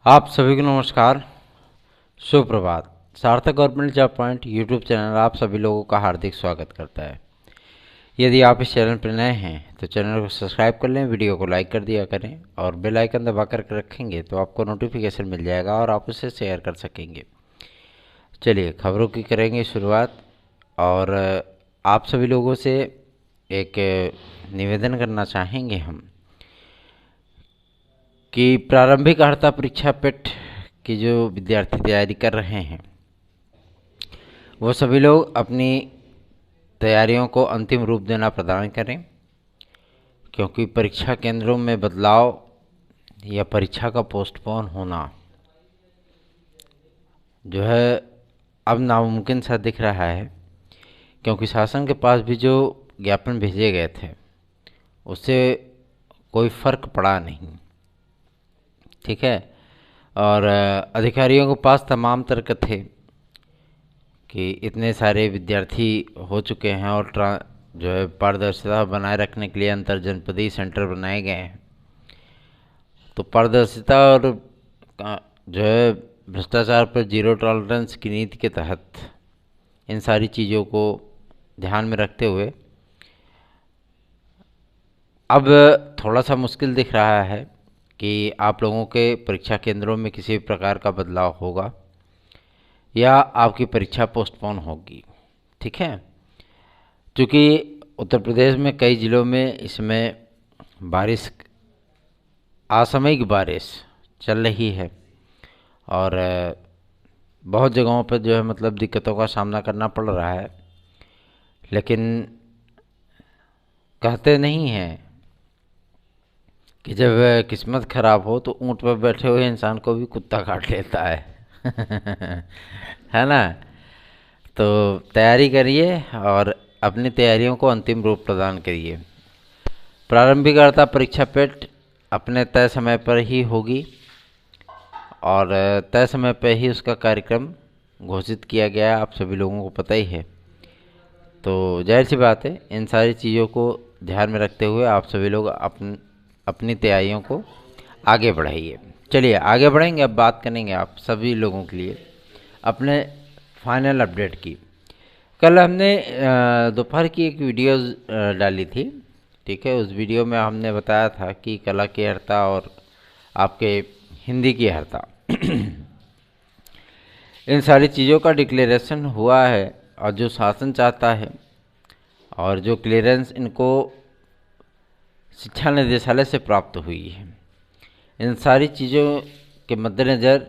आप सभी को नमस्कार, सुप्रभात। सार्थक government job point YouTube channel आप सभी लोगों का हार्दिक स्वागत करता है। यदि आप इस चैनल पर नए हैं तो चैनल को सब्सक्राइब कर लें, वीडियो को लाइक कर दिया करें और बेल आइकन दबा कर रखेंगे तो आपको नोटिफिकेशन मिल जाएगा और आप उसे शेयर कर सकेंगे। चलिए खबरों की करेंगे शुरुआत। और आप सभी लोगों से एक निवेदन करना चाहेंगे हम कि प्रारंभिक अर्हता परीक्षा पेट की जो विद्यार्थी तैयारी कर रहे हैं वो सभी लोग अपनी तैयारियों को अंतिम रूप देना प्रदान करें, क्योंकि परीक्षा केंद्रों में बदलाव या परीक्षा का पोस्टपोन होना जो है अब नामुमकिन सा दिख रहा है, क्योंकि शासन के पास भी जो ज्ञापन भेजे गए थे उससे कोई फ़र्क पड़ा नहीं। ठीक है। और अधिकारियों के पास तमाम तर्क थे कि इतने सारे विद्यार्थी हो चुके हैं और जो है पारदर्शिता बनाए रखने के लिए अंतर जनपदीय सेंटर बनाए गए हैं। तो पारदर्शिता और जो है भ्रष्टाचार पर जीरो टॉलरेंस की नीति के तहत इन सारी चीज़ों को ध्यान में रखते हुए अब थोड़ा सा मुश्किल दिख रहा है कि आप लोगों के परीक्षा केंद्रों में किसी भी प्रकार का बदलाव होगा या आपकी परीक्षा पोस्टपोन होगी। ठीक है। क्योंकि उत्तर प्रदेश में कई ज़िलों में इसमें बारिश, असामयिक बारिश चल रही है और बहुत जगहों पर जो है मतलब दिक्कतों का सामना करना पड़ रहा है। लेकिन कहते नहीं हैं कि जब किस्मत खराब हो तो ऊँट पर बैठे हुए इंसान को भी कुत्ता काट लेता है है ना। तो तैयारी करिए और अपनी तैयारियों को अंतिम रूप प्रदान करिए। प्रारंभिक अर्हता परीक्षा पेट अपने तय समय पर ही होगी और तय समय पर ही उसका कार्यक्रम घोषित किया गया है, आप सभी लोगों को पता ही है। तो जाहिर सी बात है, इन सारी चीज़ों को ध्यान में रखते हुए आप सभी लोग अपनी तैयारियों को आगे बढ़ाइए। चलिए आगे बढ़ेंगे। अब बात करेंगे आप सभी लोगों के लिए अपने फाइनल अपडेट की। कल हमने दोपहर की एक वीडियो डाली थी। ठीक है। उस वीडियो में हमने बताया था कि कला की अर्हता और आपके हिंदी की अर्हता इन सारी चीज़ों का डिक्लेरेशन हुआ है और जो शासन चाहता है और जो क्लियरेंस इनको शिक्षा निदेशालय से प्राप्त हुई है, इन सारी चीज़ों के मद्देनज़र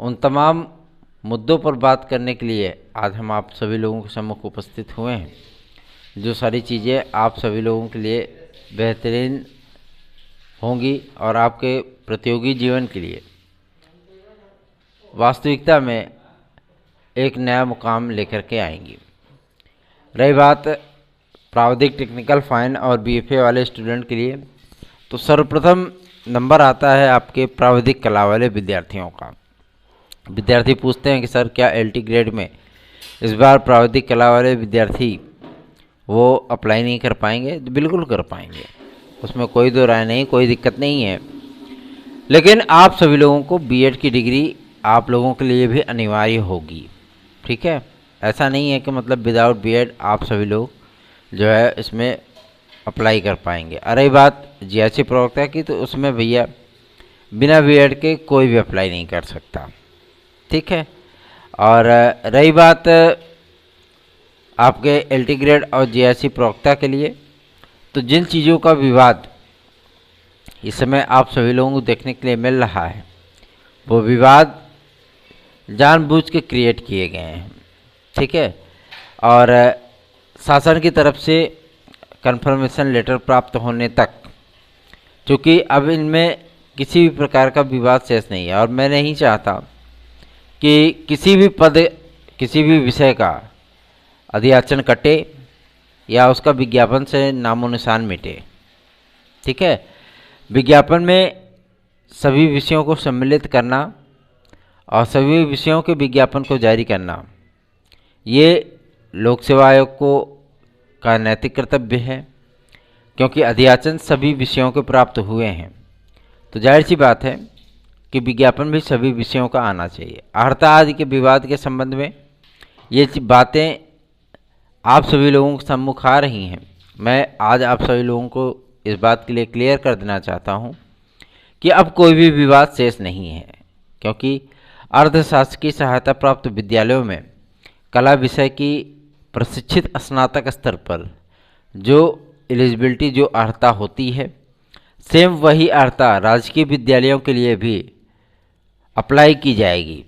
उन तमाम मुद्दों पर बात करने के लिए आज हम आप सभी लोगों के सम्मुख उपस्थित हुए हैं। जो सारी चीज़ें आप सभी लोगों के लिए बेहतरीन होंगी और आपके प्रतियोगी जीवन के लिए वास्तविकता में एक नया मुकाम लेकर के आएंगी। रही बात प्राविधिक, टेक्निकल, फाइन और बीएफए वाले स्टूडेंट के लिए, तो सर्वप्रथम नंबर आता है आपके प्राविधिक कला वाले विद्यार्थियों का। विद्यार्थी पूछते हैं कि सर क्या एलटी ग्रेड में इस बार प्राविधिक कला वाले विद्यार्थी वो अप्लाई नहीं कर पाएंगे? तो बिल्कुल कर पाएंगे, उसमें कोई दो राय नहीं, कोई दिक्कत नहीं है। लेकिन आप सभी लोगों को बीएड की डिग्री आप लोगों के लिए भी अनिवार्य होगी। ठीक है। ऐसा नहीं है कि मतलब विदाउट बीएड आप सभी लोग जो है इसमें अप्लाई कर पाएंगे। रही बात जीआईसी प्रवक्ता की, तो उसमें भैया बिना बीएड के कोई भी अप्लाई नहीं कर सकता। ठीक है। और रही बात आपके एलटी ग्रेड और जीआईसी प्रवक्ता के लिए, तो जिन चीज़ों का विवाद इस समय आप सभी लोगों को देखने के लिए मिल रहा है वो विवाद जानबूझ के क्रिएट किए गए हैं। ठीक है। और शासन की तरफ से कन्फर्मेशन लेटर प्राप्त होने तक, क्योंकि अब इनमें किसी भी प्रकार का विवाद शेष नहीं है और मैं नहीं चाहता कि किसी भी पद, किसी भी विषय का अधियाचन कटे या उसका विज्ञापन से नामो निशान मिटे। ठीक है। विज्ञापन में सभी विषयों को सम्मिलित करना और सभी विषयों के विज्ञापन को जारी करना, ये लोक सेवा आयोग को का नैतिक कर्तव्य है, क्योंकि अधियाचन सभी विषयों के प्राप्त हुए हैं। तो जाहिर सी बात है कि विज्ञापन भी सभी विषयों का आना चाहिए। अर्हता आदि के विवाद के संबंध में ये बातें आप सभी लोगों के सम्मुख आ रही हैं। मैं आज आप सभी लोगों को इस बात के लिए क्लियर कर देना चाहता हूं कि अब कोई भी विवाद शेष नहीं है, क्योंकि अर्थशास्त्र सहायता प्राप्त विद्यालयों में कला विषय की प्रशिक्षित स्नातक स्तर पर जो एलिजिबिलिटी, जो अर्हता होती है, सेम वही अर्हता राजकीय विद्यालयों के लिए भी अप्लाई की जाएगी।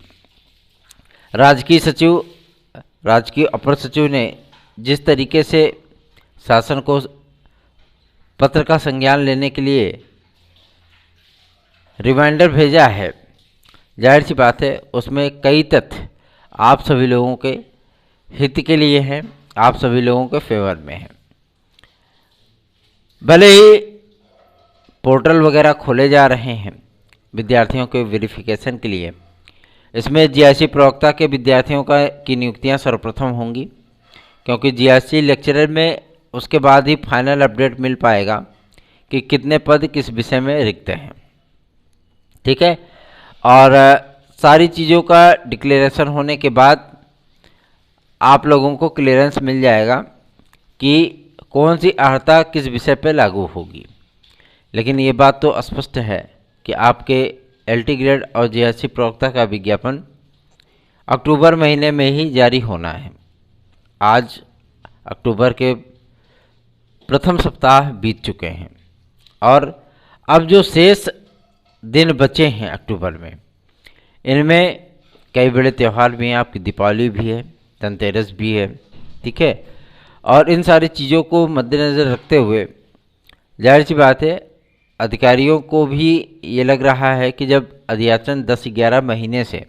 राजकीय अपर सचिव ने जिस तरीके से शासन को पत्र का संज्ञान लेने के लिए रिमाइंडर भेजा है, जाहिर सी बात है उसमें कई तथ्य आप सभी लोगों के हित के लिए हैं, आप सभी लोगों के फेवर में है। भले ही पोर्टल वगैरह खोले जा रहे हैं विद्यार्थियों के वेरिफिकेशन के लिए, इसमें जीआईसी प्रवक्ता के विद्यार्थियों की नियुक्तियां सर्वप्रथम होंगी, क्योंकि जीआईसी लेक्चरर में उसके बाद ही फाइनल अपडेट मिल पाएगा कि कितने पद किस विषय में रिक्त हैं। ठीक है, और सारी चीज़ों का डिक्लेरेशन होने के बाद आप लोगों को क्लियरेंस मिल जाएगा कि कौन सी अर्हता किस विषय पर लागू होगी। लेकिन ये बात तो स्पष्ट है कि आपके एलटी ग्रेड और जीआईसी प्रवक्ता का विज्ञापन अक्टूबर महीने में ही जारी होना है। आज अक्टूबर के प्रथम सप्ताह बीत चुके हैं और अब जो शेष दिन बचे हैं अक्टूबर में, इनमें कई बड़े त्यौहार भी हैं। आपकी दीपावली भी है, धनतेरस भी है, ठीक है। और इन सारी चीज़ों को मद्देनज़र रखते हुए जाहिर सी बात है अधिकारियों को भी ये लग रहा है कि जब अध्याचन 10-11 महीने से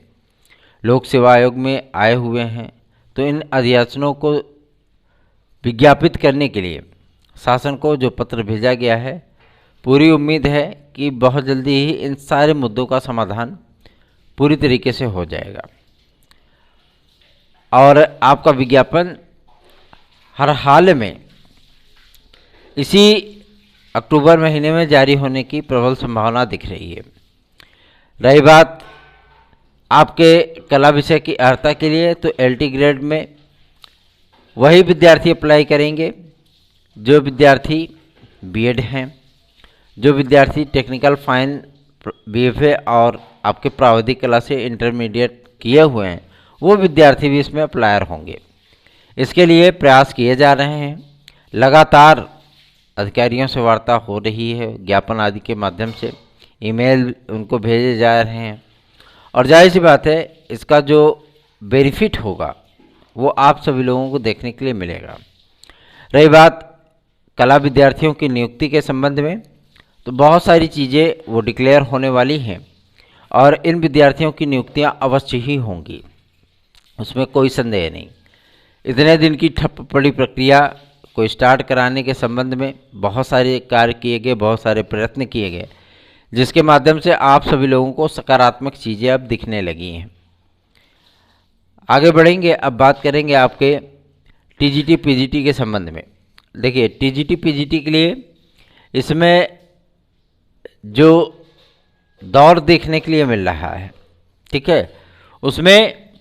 लोक सेवा आयोग में आए हुए हैं, तो इन अध्याचनों को विज्ञापित करने के लिए शासन को जो पत्र भेजा गया है, पूरी उम्मीद है कि बहुत जल्दी ही इन सारे मुद्दों का समाधान पूरी तरीके से हो जाएगा और आपका विज्ञापन हर हाल में इसी अक्टूबर महीने में जारी होने की प्रबल संभावना दिख रही है। रही बात आपके कला विषय की अर्हता के लिए, तो एलटी ग्रेड में वही विद्यार्थी अप्लाई करेंगे जो विद्यार्थी बीएड हैं, जो विद्यार्थी टेक्निकल फाइन बीएफए और आपके प्राविधिक कला से इंटरमीडिएट किए हुए हैं, वो विद्यार्थी भी इसमें अप्लायर होंगे। इसके लिए प्रयास किए जा रहे हैं, लगातार अधिकारियों से वार्ता हो रही है, ज्ञापन आदि के माध्यम से ईमेल उनको भेजे जा रहे हैं और जाहिर सी बात है इसका जो बेनिफिट होगा वो आप सभी लोगों को देखने के लिए मिलेगा। रही बात कला विद्यार्थियों की नियुक्ति के संबंध में, तो बहुत सारी चीज़ें वो डिक्लेयर होने वाली हैं और इन विद्यार्थियों की नियुक्तियां अवश्य ही होंगी, उसमें कोई संदेह नहीं। इतने दिन की ठप पड़ी प्रक्रिया को स्टार्ट कराने के संबंध में बहुत सारे कार्य किए गए, बहुत सारे प्रयत्न किए गए, जिसके माध्यम से आप सभी लोगों को सकारात्मक चीज़ें अब दिखने लगी हैं। आगे बढ़ेंगे, अब बात करेंगे आपके टीजीटी पीजीटी के संबंध में। देखिए टीजीटी पीजीटी के लिए इसमें जो दौर देखने के लिए मिल रहा है, ठीक है, उसमें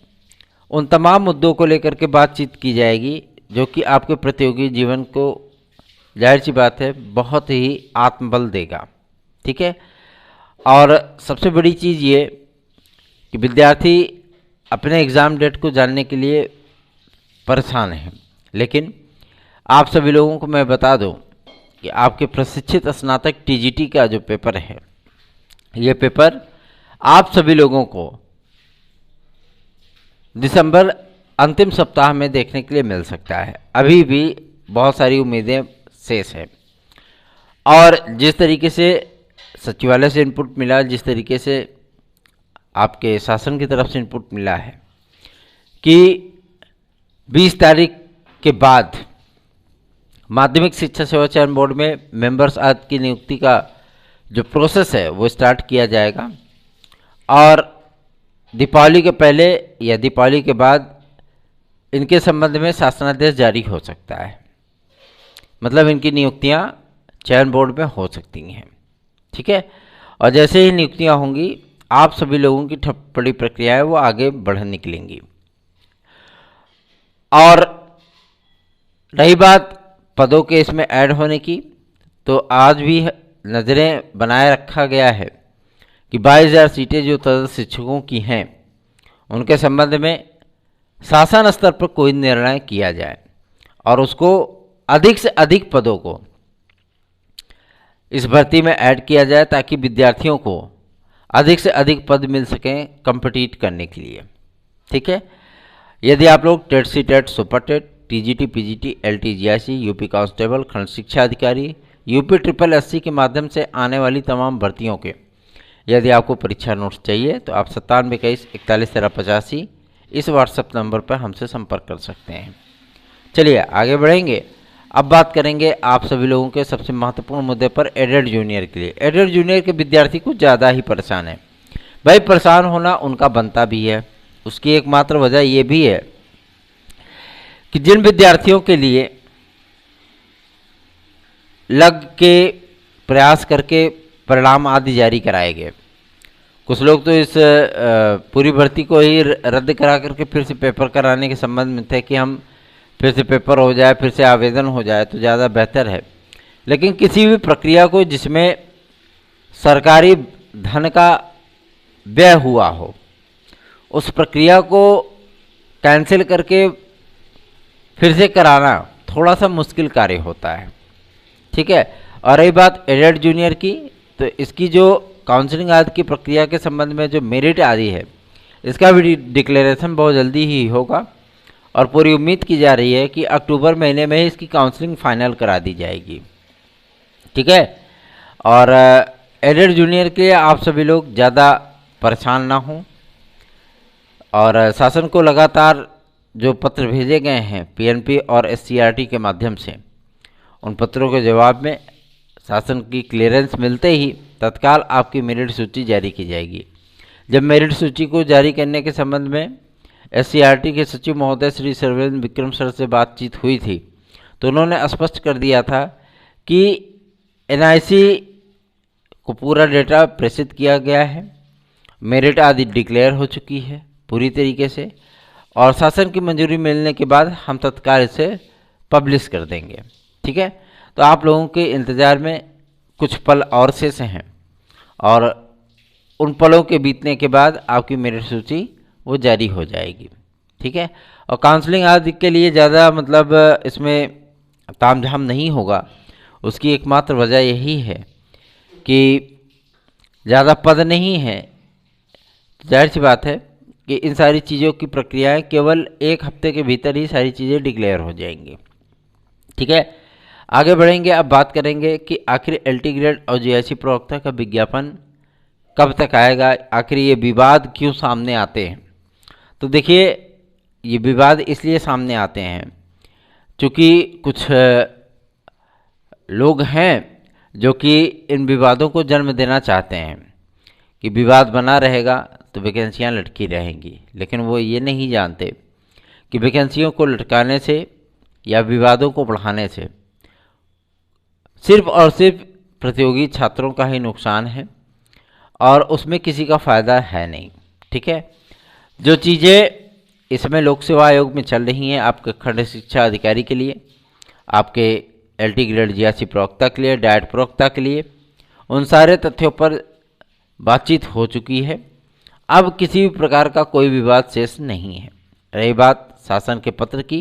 उन तमाम मुद्दों को लेकर के बातचीत की जाएगी जो कि आपके प्रतियोगी जीवन को जाहिर सी बात है बहुत ही आत्मबल देगा, ठीक है। और सबसे बड़ी चीज़ ये कि विद्यार्थी अपने एग्ज़ाम डेट को जानने के लिए परेशान हैं, लेकिन आप सभी लोगों को मैं बता दूं कि आपके प्रशिक्षित स्नातक टीजीटी का जो पेपर है, ये पेपर आप सभी लोगों को दिसंबर अंतिम सप्ताह में देखने के लिए मिल सकता है। अभी भी बहुत सारी उम्मीदें शेष हैं और जिस तरीके से सचिवालय से इनपुट मिला, जिस तरीके से आपके शासन की तरफ से इनपुट मिला है कि 20 तारीख के बाद माध्यमिक शिक्षा सेवा चयन बोर्ड में मेंबर्स आदि की नियुक्ति का जो प्रोसेस है वो स्टार्ट किया जाएगा और दीपावली के पहले या दीपावली के बाद इनके संबंध में शासनादेश जारी हो सकता है। मतलब इनकी नियुक्तियां चयन बोर्ड में हो सकती हैं, ठीक है। और जैसे ही नियुक्तियां होंगी आप सभी लोगों की ठप पड़ी प्रक्रिया है वो आगे बढ़ निकलेंगी। और रही बात पदों के इसमें ऐड होने की, तो आज भी नज़रें बनाए रखा गया है कि 22,000 सीटें जो तदर्थ शिक्षकों की हैं उनके संबंध में शासन स्तर पर कोई निर्णय किया जाए और उसको अधिक से अधिक पदों को इस भर्ती में ऐड किया जाए ताकि विद्यार्थियों को अधिक से अधिक पद मिल सकें कम्पिटिट करने के लिए। ठीक है, यदि आप लोग TET C TET, super TET, TGT, PGT, LT, GIC, UP constable, खंड शिक्षा अधिकारी, यूपी ट्रिपल एससी के माध्यम से आने वाली तमाम भर्तियों के यदि आपको परीक्षा नोट्स चाहिए तो आप 9721411385 इस व्हाट्सएप नंबर पर हमसे संपर्क कर सकते हैं। चलिए आगे बढ़ेंगे। अब बात करेंगे आप सभी लोगों के सबसे महत्वपूर्ण मुद्दे पर, एडेड जूनियर के लिए। एडेड जूनियर के विद्यार्थी कुछ ज़्यादा ही परेशान है। भाई परेशान होना उनका बनता भी है। उसकी एकमात्र वजह ये भी है कि जिन विद्यार्थियों के लिए लग के प्रयास करके परिणाम आदि जारी कराए गए, कुछ लोग तो इस पूरी भर्ती को ही रद्द करा करके फिर से पेपर कराने के संबंध में थे कि हम फिर से पेपर हो जाए, फिर से आवेदन हो जाए तो ज़्यादा बेहतर है। लेकिन किसी भी प्रक्रिया को जिसमें सरकारी धन का व्यय हुआ हो, उस प्रक्रिया को कैंसिल करके फिर से कराना थोड़ा सा मुश्किल कार्य होता है। ठीक है, और रही बात एडेड जूनियर की, तो इसकी जो काउंसलिंग आदि की प्रक्रिया के संबंध में जो मेरिट आदि है, इसका भी डिक्लेरेशन बहुत जल्दी ही होगा और पूरी उम्मीद की जा रही है कि अक्टूबर महीने में ही इसकी काउंसलिंग फाइनल करा दी जाएगी। ठीक है, और एडेड जूनियर के लिए आप सभी लोग ज़्यादा परेशान ना हों और शासन को लगातार जो पत्र भेजे गए हैं पीएनपी और एससीईआरटी के माध्यम से, उन पत्रों के जवाब में शासन की क्लियरेंस मिलते ही तत्काल आपकी मेरिट सूची जारी की जाएगी। जब मेरिट सूची को जारी करने के संबंध में एससीईआरटी के सचिव महोदय श्री सर्वेंद्र विक्रम सर से बातचीत हुई थी तो उन्होंने स्पष्ट कर दिया था कि एनआईसी को पूरा डेटा प्रेषित किया गया है, मेरिट आदि डिक्लेयर हो चुकी है पूरी तरीके से और शासन की मंजूरी मिलने के बाद हम तत्काल इसे पब्लिश कर देंगे। ठीक है, तो आप लोगों के इंतज़ार में कुछ पल और शेष हैं और उन पलों के बीतने के बाद आपकी मेरिट सूची वो जारी हो जाएगी। ठीक है, और काउंसलिंग आदि के लिए ज़्यादा मतलब इसमें तामझाम नहीं होगा। उसकी एकमात्र वजह यही है कि ज़्यादा पद नहीं है, जाहिर सी बात है कि इन सारी चीज़ों की प्रक्रियाएं केवल एक हफ्ते के भीतर ही सारी चीज़ें डिक्लेयर हो जाएंगी। ठीक है, आगे बढ़ेंगे। अब बात करेंगे कि आखिर एलटी ग्रेड और जीआईसी प्रवक्ता का विज्ञापन कब तक आएगा, आखिर ये विवाद क्यों सामने आते हैं। तो देखिए, ये विवाद इसलिए सामने आते हैं क्योंकि कुछ लोग हैं जो कि इन विवादों को जन्म देना चाहते हैं कि विवाद बना रहेगा तो वैकेंसियां लटकी रहेंगी, लेकिन वो ये नहीं जानते कि वैकेंसियों को लटकाने से या विवादों को बढ़ाने से सिर्फ और सिर्फ प्रतियोगी छात्रों का ही नुकसान है और उसमें किसी का फ़ायदा है नहीं। ठीक है, जो चीज़ें इसमें लोक सेवा आयोग में चल रही हैं आपके खंड शिक्षा अधिकारी के लिए, आपके एलटी ग्रेड जीआईसी प्रवक्ता के लिए, डायट प्रवक्ता के लिए, उन सारे तथ्यों पर बातचीत हो चुकी है। अब किसी भी प्रकार का कोई विवाद शेष नहीं है। रही बात शासन के पत्र की,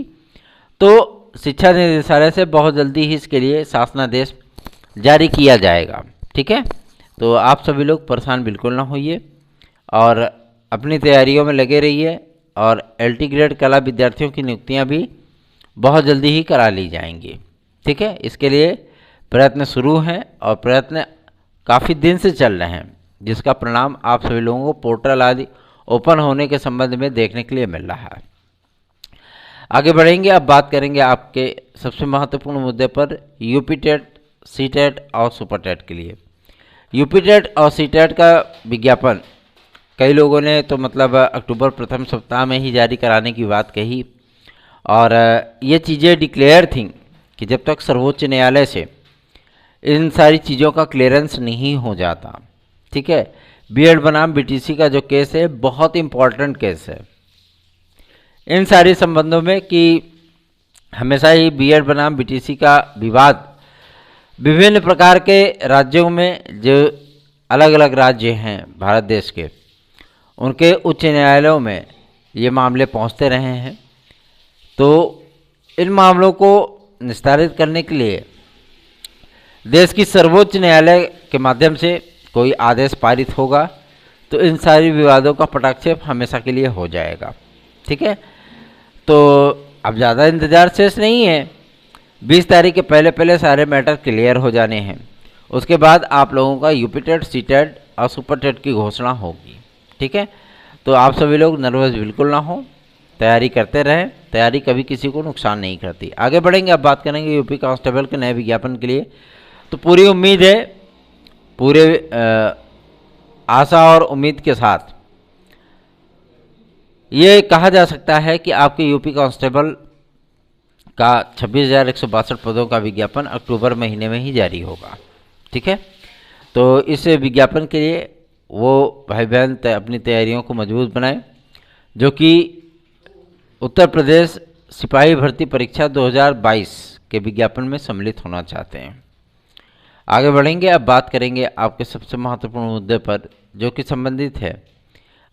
तो शिक्षा निदेशालय से बहुत जल्दी ही इसके लिए शासनादेश जारी किया जाएगा। ठीक है, तो आप सभी लोग परेशान बिल्कुल ना होइए और अपनी तैयारियों में लगे रहिए और एलटी ग्रेड कला विद्यार्थियों की नियुक्तियां भी बहुत जल्दी ही करा ली जाएंगी। ठीक है, इसके लिए प्रयत्न शुरू हैं और प्रयत्न काफ़ी दिन से चल रहे हैं, जिसका परिणाम आप सभी लोगों को पोर्टल आदि ओपन होने के संबंध में देखने के लिए मिल रहा है। आगे बढ़ेंगे। अब बात करेंगे आपके सबसे महत्वपूर्ण मुद्दे पर, यूपी टेट, सी टेट और सुपर टेट के लिए। यूपी टेट और सी टेट का विज्ञापन कई लोगों ने तो मतलब अक्टूबर प्रथम सप्ताह में ही जारी कराने की बात कही और ये चीज़ें डिक्लेयर थी कि जब तक सर्वोच्च न्यायालय से इन सारी चीज़ों का क्लियरेंस नहीं हो जाता, ठीक है, बीएड बनाम बीटीसी का जो केस है बहुत इम्पॉर्टेंट केस है इन सारे संबंधों में कि हमेशा ही बीएड बनाम बीटीसी का विवाद विभिन्न प्रकार के राज्यों में, जो अलग अलग राज्य हैं भारत देश के, उनके उच्च न्यायालयों में ये मामले पहुंचते रहे हैं। तो इन मामलों को निस्तारित करने के लिए देश की सर्वोच्च न्यायालय के माध्यम से कोई आदेश पारित होगा तो इन सारी विवादों का पटाक्षेप हमेशा के लिए हो जाएगा। ठीक है, तो अब ज़्यादा इंतज़ार शेष नहीं है। 20 तारीख के पहले पहले सारे मैटर क्लियर हो जाने हैं। उसके बाद आप लोगों का यूपी टेट, सी टेट और सुपर टेट की घोषणा होगी। ठीक है, तो आप सभी लोग नर्वस बिल्कुल ना हो, तैयारी करते रहें। तैयारी कभी किसी को नुकसान नहीं करती। आगे बढ़ेंगे, अब बात करेंगे यूपी कांस्टेबल के नए विज्ञापन के लिए। तो पूरी उम्मीद है, पूरे आशा और उम्मीद के साथ ये कहा जा सकता है कि आपके यूपी कांस्टेबल का 26,162 पदों का विज्ञापन अक्टूबर महीने में ही जारी होगा। ठीक है, तो इस विज्ञापन के लिए वो भाई बहन अपनी तैयारियों को मजबूत बनाएं, जो कि उत्तर प्रदेश सिपाही भर्ती परीक्षा 2022 के विज्ञापन में सम्मिलित होना चाहते हैं। आगे बढ़ेंगे, अब बात करेंगे आपके सबसे महत्वपूर्ण मुद्दे पर, जो कि संबंधित है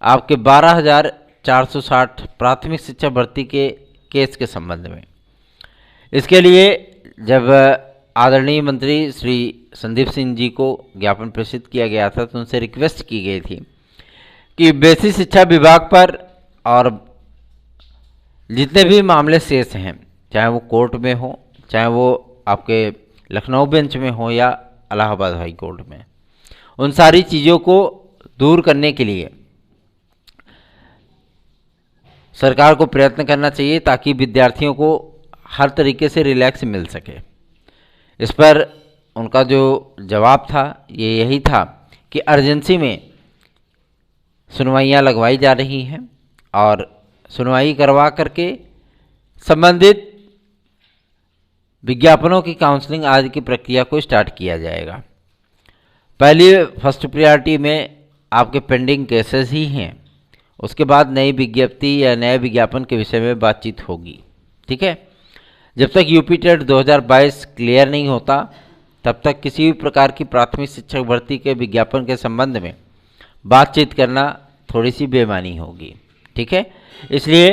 आपके 12,460 प्राथमिक शिक्षा भर्ती के केस के संबंध में। इसके लिए जब आदरणीय मंत्री श्री संदीप सिंह जी को ज्ञापन प्रेषित किया गया था तो उनसे रिक्वेस्ट की गई थी कि बेसिक शिक्षा विभाग पर और जितने भी मामले शेष हैं, चाहे वो कोर्ट में हो, चाहे वो आपके लखनऊ बेंच में हो या इलाहाबाद हाई कोर्ट में, उन सारी चीज़ों को दूर करने के लिए सरकार को प्रयत्न करना चाहिए ताकि विद्यार्थियों को हर तरीके से रिलैक्स मिल सके। इस पर उनका जो जवाब था ये यही था कि अर्जेंसी में सुनवाइयाँ लगवाई जा रही हैं और सुनवाई करवा करके संबंधित विज्ञापनों की काउंसलिंग आदि की प्रक्रिया को स्टार्ट किया जाएगा। पहली फर्स्ट प्रायोरिटी में आपके पेंडिंग केसेस ही हैं, उसके बाद नई विज्ञप्ति या नए विज्ञापन के विषय में बातचीत होगी। ठीक है, जब तक यूपी टेट 2022 क्लियर नहीं होता तब तक किसी भी प्रकार की प्राथमिक शिक्षक भर्ती के विज्ञापन के संबंध में बातचीत करना थोड़ी सी बेईमानी होगी। ठीक है, इसलिए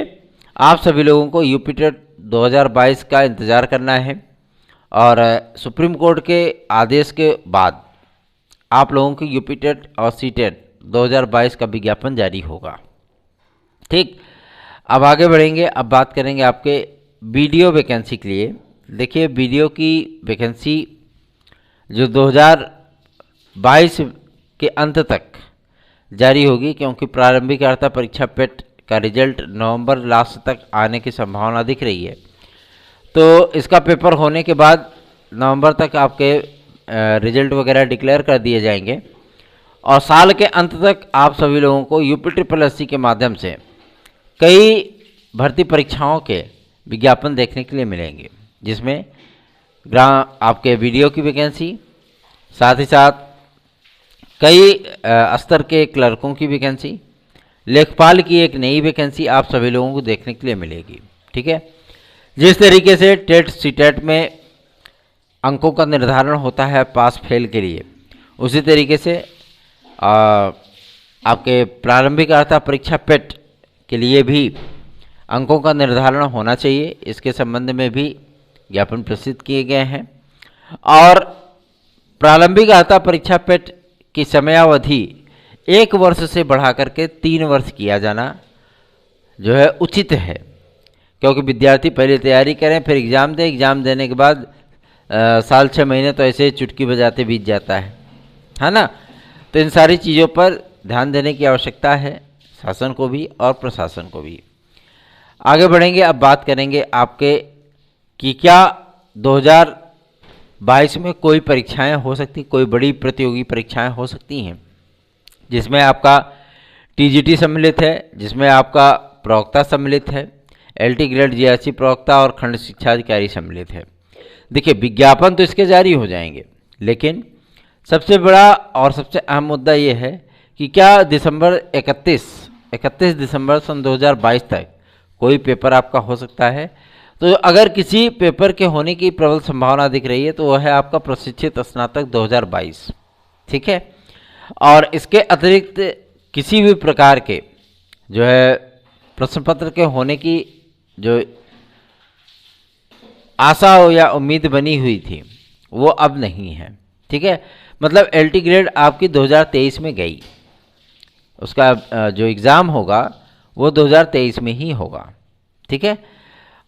आप सभी लोगों को यूपी टेट 2022 का इंतज़ार करना है और सुप्रीम कोर्ट के आदेश के बाद आप लोगों की यूपी टेट और सी टेट 2022 का विज्ञापन जारी होगा। ठीक, अब आगे बढ़ेंगे, अब बात करेंगे आपके बीडीओ वैकेंसी के लिए। देखिए, बीडीओ की वैकेंसी जो 2022 के अंत तक जारी होगी, क्योंकि प्रारंभिक अर्हता परीक्षा पेट का रिजल्ट नवंबर लास्ट तक आने की संभावना दिख रही है। तो इसका पेपर होने के बाद नवंबर तक आपके रिजल्ट वगैरह डिक्लेयर कर दिए जाएंगे और साल के अंत तक आप सभी लोगों को UPSSC के माध्यम से कई भर्ती परीक्षाओं के विज्ञापन देखने के लिए मिलेंगे, जिसमें आपके वीडियो की वैकेंसी, साथ ही साथ कई स्तर के क्लर्कों की वैकेंसी, लेखपाल की एक नई वैकेंसी आप सभी लोगों को देखने के लिए मिलेगी। ठीक है, जिस तरीके से टेट सी टेट में अंकों का निर्धारण होता है पास फेल के लिए, उसी तरीके से आपके प्रारंभिक अर्हता परीक्षा पेट के लिए भी अंकों का निर्धारण होना चाहिए। इसके संबंध में भी ज्ञापन प्रसिद्ध किए गए हैं और प्रारंभिक अर्हता परीक्षा पेट की समयावधि 1 वर्ष से बढ़ा करके 3 वर्ष किया जाना जो है उचित है, क्योंकि विद्यार्थी पहले तैयारी करें फिर एग्ज़ाम दें, एग्ज़ाम देने के बाद साल 6 महीने तो ऐसे ही चुटकी बजाते बीत जाता है ना। तो इन सारी चीज़ों पर ध्यान देने की आवश्यकता है, शासन को भी और प्रशासन को भी। आगे बढ़ेंगे, अब बात करेंगे आपके कि क्या 2022 में कोई परीक्षाएं हो सकती, कोई बड़ी प्रतियोगी परीक्षाएं हो सकती हैं जिसमें आपका टीजीटी सम्मिलित है, जिसमें आपका प्रवक्ता सम्मिलित है, एलटी ग्रेड जीआरसी प्रवक्ता और खंड शिक्षा अधिकारी सम्मिलित है। देखिए, विज्ञापन तो इसके जारी हो जाएंगे, लेकिन सबसे बड़ा और सबसे अहम मुद्दा ये है कि क्या दिसंबर 31 दिसंबर सन 2022 तक कोई पेपर आपका हो सकता है। तो अगर किसी पेपर के होने की प्रबल संभावना दिख रही है तो वह है आपका प्रशिक्षित स्नातक 2022, ठीक है। और इसके अतिरिक्त किसी भी प्रकार के जो है प्रश्न पत्र के होने की जो आशा हो या उम्मीद बनी हुई थी वो अब नहीं है, ठीक है। मतलब एलटी ग्रेड आपकी 2023 में गई, उसका जो एग्ज़ाम होगा वो 2023 में ही होगा, ठीक है।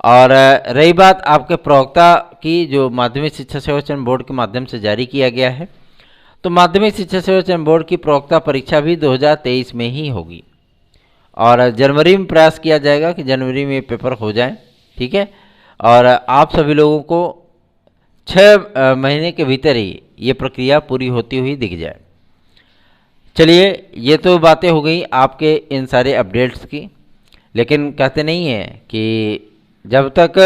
और रही बात आपके प्रवक्ता की, जो माध्यमिक शिक्षा सेवा चयन बोर्ड के माध्यम से जारी किया गया है, तो माध्यमिक शिक्षा सेवा चयन बोर्ड की प्रवक्ता परीक्षा भी 2023 में ही होगी और जनवरी में प्रयास किया जाएगा कि जनवरी में पेपर हो जाए, ठीक है। और आप सभी लोगों को 6 महीने के भीतर ही ये प्रक्रिया पूरी होती हुई दिख जाए। चलिए, ये तो बातें हो गई आपके इन सारे अपडेट्स की, लेकिन कहते नहीं हैं कि जब तक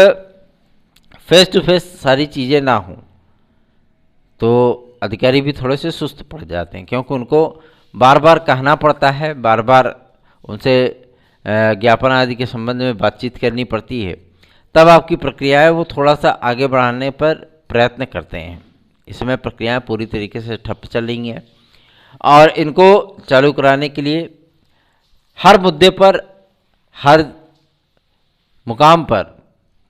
फेस टू फेस सारी चीज़ें ना हों तो अधिकारी भी थोड़े से सुस्त पड़ जाते हैं, क्योंकि उनको बार बार कहना पड़ता है, बार बार उनसे ज्ञापन आदि के संबंध में बातचीत करनी पड़ती है, तब आपकी प्रक्रियाएं वो थोड़ा सा आगे बढ़ाने पर प्रयत्न करते हैं। इस समय प्रक्रियाएं पूरी तरीके से ठप चल रही हैं और इनको चालू कराने के लिए हर मुद्दे पर, हर मुकाम पर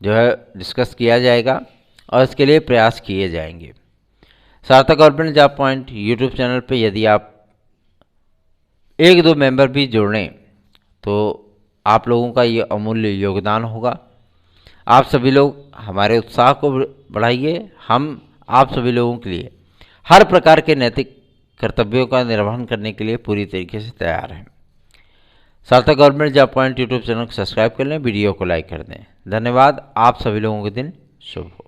जो है डिस्कस किया जाएगा और इसके लिए प्रयास किए जाएंगे। सार्थक government job point YouTube channel पे यदि आप 1-2 मेंबर भी जोड़ें तो आप लोगों का ये अमूल्य योगदान होगा। आप सभी लोग हमारे उत्साह को बढ़ाइए। हम आप सभी लोगों के लिए हर प्रकार के नैतिक कर्तव्यों का निर्वहन करने के लिए पूरी तरीके से तैयार हैं। सार्थक government job point YouTube channel को सब्सक्राइब कर लें, वीडियो को लाइक कर दें। धन्यवाद। आप सभी लोगों के दिन शुभ हो।